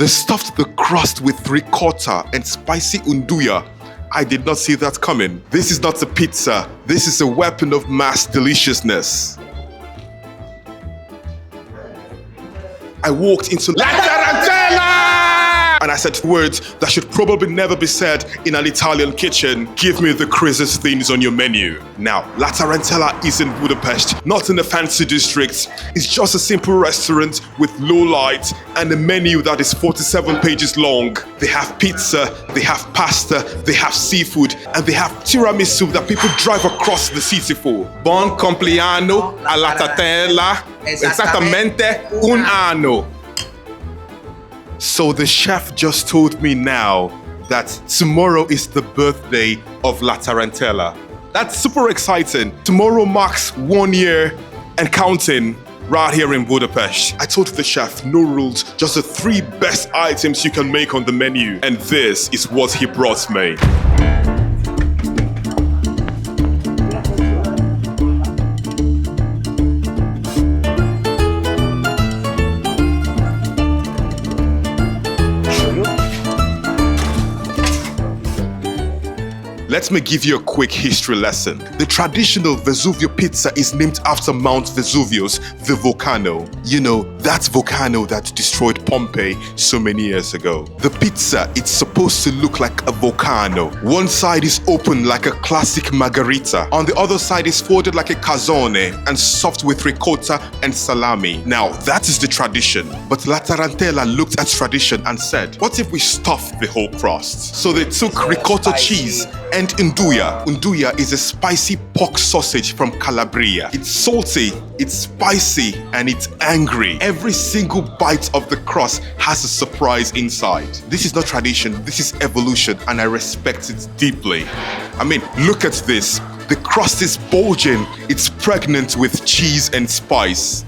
They stuffed the crust with ricotta and spicy unduja. I did not see that coming. This is not a pizza. This is a weapon of mass deliciousness. I walked into Latarantella! And I said words that should probably never be said in an Italian kitchen. Give me the craziest things on your menu. Now, Latarantella is in Budapest, not in a fancy district. It's just a simple restaurant with low lights and a menu that is 47 pages long. They have pizza, they have pasta, they have seafood, and they have tiramisu that people drive across the city for. Buon compleanno a Latarantella. Esattamente un anno. So the chef just told me now that tomorrow is the birthday of Latarantella. That's super exciting. Tomorrow marks 1 year and counting right here in Budapest. I told the chef, no rules, just the 3 best items you can make on the menu. And this is what he brought me. Let me give you a quick history lesson. The traditional Vesuvio Pizza is named after Mount Vesuvius, the volcano. You know, that volcano that destroyed Pompeii so many years ago. The pizza, it's supposed to look like a volcano. One side is open like a classic margherita. On the other side is folded like a calzone and stuffed with ricotta and salami. Now, that is the tradition. But Latarantella looked at tradition and said, what if we stuff the whole crust? So they took ricotta cheese and unduja. Unduja is a spicy pork sausage from Calabria. It's salty, it's spicy, and it's angry. Every single bite of the crust has a surprise inside. This is not tradition, this is evolution, and I respect it deeply. I mean, look at this. The crust is bulging, it's pregnant with cheese and spice.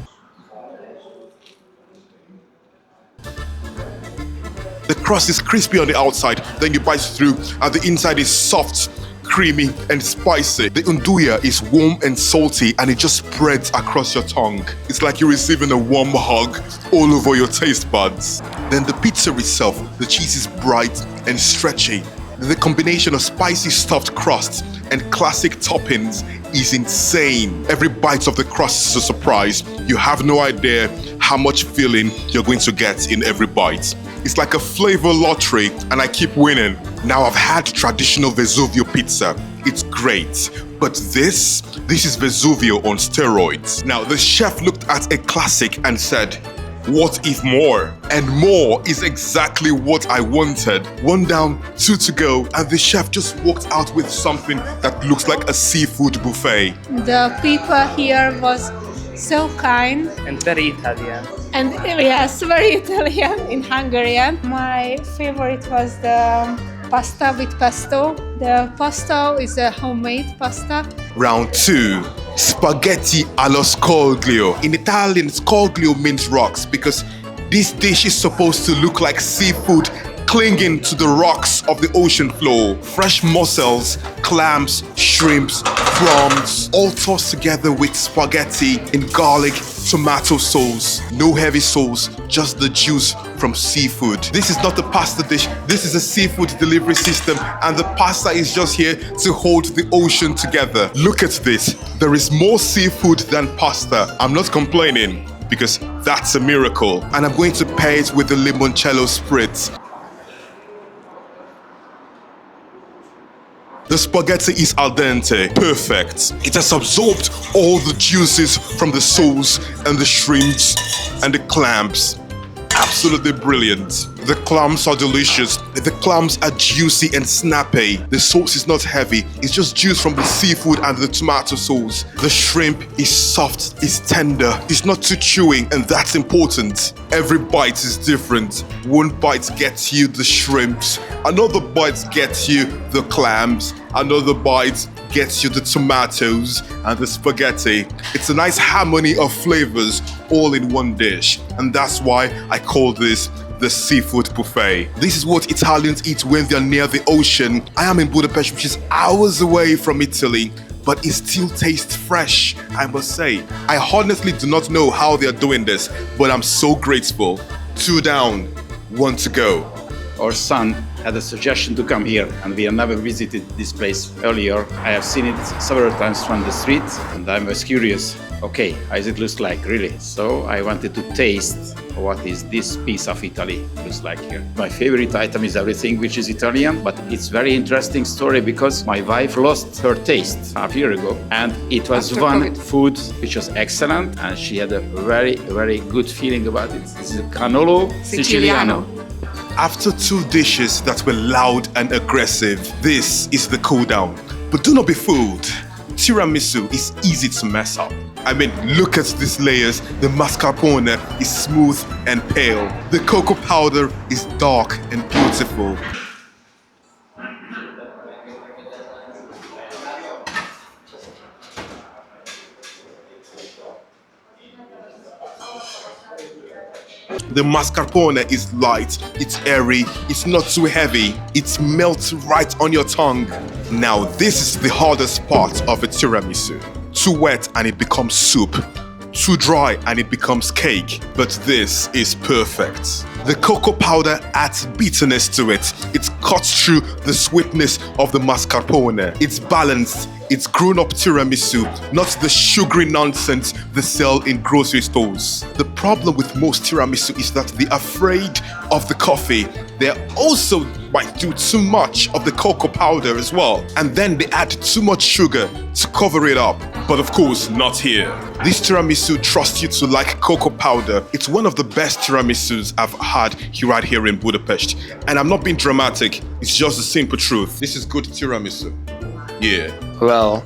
The crust is crispy on the outside, then you bite through, and the inside is soft, creamy, and spicy. The unduja is warm and salty, and it just spreads across your tongue. It's like you're receiving a warm hug all over your taste buds. Then the pizza itself, the cheese is bright and stretchy. The combination of spicy stuffed crust and classic toppings is insane. Every bite of the crust is a surprise. You have no idea how much filling you're going to get in every bite. It's like a flavor lottery, and I keep winning. Now I've had traditional Vesuvio pizza. It's great. But this is Vesuvio on steroids. Now the chef looked at a classic and said, what if more? And more is exactly what I wanted. 1 down, 2 to go, and the chef just walked out with something that looks like a seafood buffet. The people here was so kind. And very Italian. And yes, very Italian in Hungarian. My favorite was the pasta with pesto. The pasta is a homemade pasta. Round 2, spaghetti allo scoglio. In Italian, scoglio means rocks because this dish is supposed to look like seafood clinging to the rocks of the ocean floor. Fresh mussels, clams, shrimps, prawns, all tossed together with spaghetti in garlic, tomato sauce. No heavy sauce, just the juice from seafood. This is not a pasta dish, this is a seafood delivery system, and the pasta is just here to hold the ocean together. Look at this, there is more seafood than pasta. I'm not complaining because that's a miracle. And I'm going to pair it with the limoncello spritz. The spaghetti is al dente, perfect. It has absorbed all the juices from the sauce and the shrimps and the clams. Absolutely brilliant. The clams are delicious. The clams are juicy and snappy. The sauce is not heavy. It's just juice from the seafood and the tomato sauce. The shrimp is soft, it's tender, it's not too chewy, and that's important. Every bite is different. One bite gets you the shrimps, another bite gets you the clams, another bite gets you the tomatoes and the spaghetti. It's a nice harmony of flavors all in one dish, and that's why I call this the seafood buffet. This is what Italians eat when they're near the ocean. I am in Budapest, which is hours away from Italy, but it still tastes fresh, I must say. I honestly do not know how they're doing this, but I'm so grateful. 2 down, want to go. Our son had a suggestion to come here, and we have never visited this place earlier. I have seen it several times from the street, and I was curious, okay, how does it look like really? So I wanted to taste what is this piece of Italy looks like here. My favorite item is everything which is Italian, but it's very interesting story because my wife lost her taste half a year ago, and it was After one COVID. food which was excellent, and she had a very, very good feeling about it. This is a cannolo Siciliano. After 2 dishes that were loud and aggressive, this is the cool down. But do not be fooled. Tiramisu is easy to mess up. I mean, look at these layers. The mascarpone is smooth and pale. The cocoa powder is dark and beautiful. The mascarpone is light, it's airy, it's not too heavy, it melts right on your tongue. Now this is the hardest part of a tiramisu. Too wet and it becomes soup. Too dry and it becomes cake. But this is perfect. The cocoa powder adds bitterness to it. It cuts through the sweetness of the mascarpone. It's balanced. It's grown-up tiramisu, not the sugary nonsense they sell in grocery stores. The problem with most tiramisu is that they're afraid of the coffee. They also might do too much of the cocoa powder as well. And then they add too much sugar to cover it up. But of course, not here. This tiramisu trusts you to like cocoa powder. It's one of the best tiramisus I've had right here in Budapest. And I'm not being dramatic, it's just the simple truth. This is good tiramisu. Yeah. Well,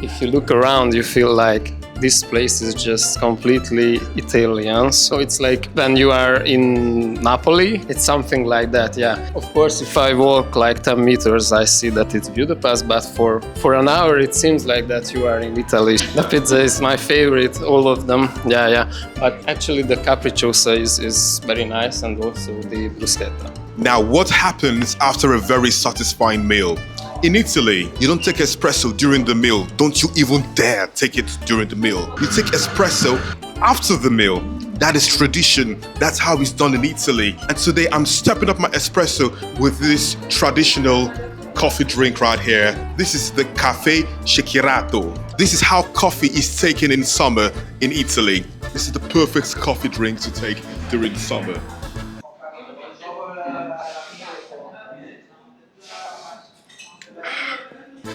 if you look around, you feel like this place is just completely Italian. So it's like when you are in Napoli, it's something like that, yeah. Of course, if I walk like 10 meters, I see that it's Budapest, but for an hour, it seems like that you are in Italy. The pizza is my favorite, all of them, yeah. But actually the capricciosa is very nice, and also the bruschetta. Now, what happens after a very satisfying meal? In Italy, you don't take espresso during the meal. Don't you even dare take it during the meal. You take espresso after the meal. That is tradition. That's how it's done in Italy. And today I'm stepping up my espresso with this traditional coffee drink right here. This is the caffè shakerato. This is how coffee is taken in summer in Italy. This is the perfect coffee drink to take during summer.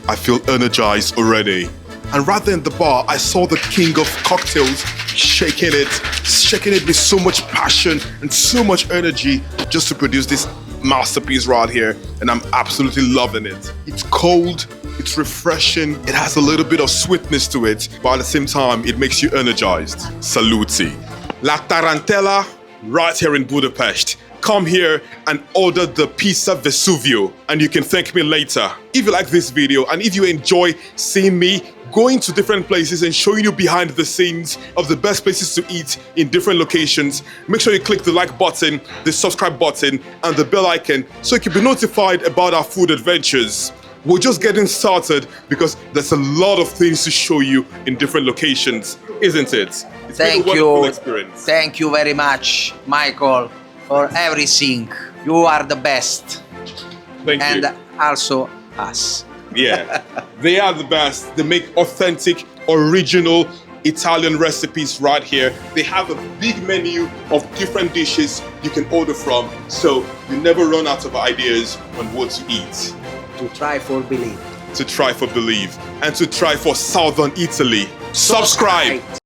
I feel energized already. And right there in the bar, I saw the king of cocktails shaking it with so much passion and so much energy just to produce this masterpiece right here. And I'm absolutely loving it. It's cold, it's refreshing, it has a little bit of sweetness to it, but at the same time, it makes you energized. Saluti. Latarantella, right here in Budapest. Come here and order the pizza Vesuvio, and you can thank me later. If you like this video and if you enjoy seeing me going to different places and showing you behind the scenes of the best places to eat in different locations, make sure you click the like button, the subscribe button, and the bell icon so you can be notified about our food adventures. We're just getting started because there's a lot of things to show you in different locations, isn't it? It's been a wonderful experience. Thank you very much, Michael, for everything. You are the best. Thank you. And also us. Yeah, they are the best. They make authentic, original Italian recipes right here. They have a big menu of different dishes you can order from, so you never run out of ideas on what to eat. To try for believe. To try for believe, and to try for Southern Italy. Subscribe!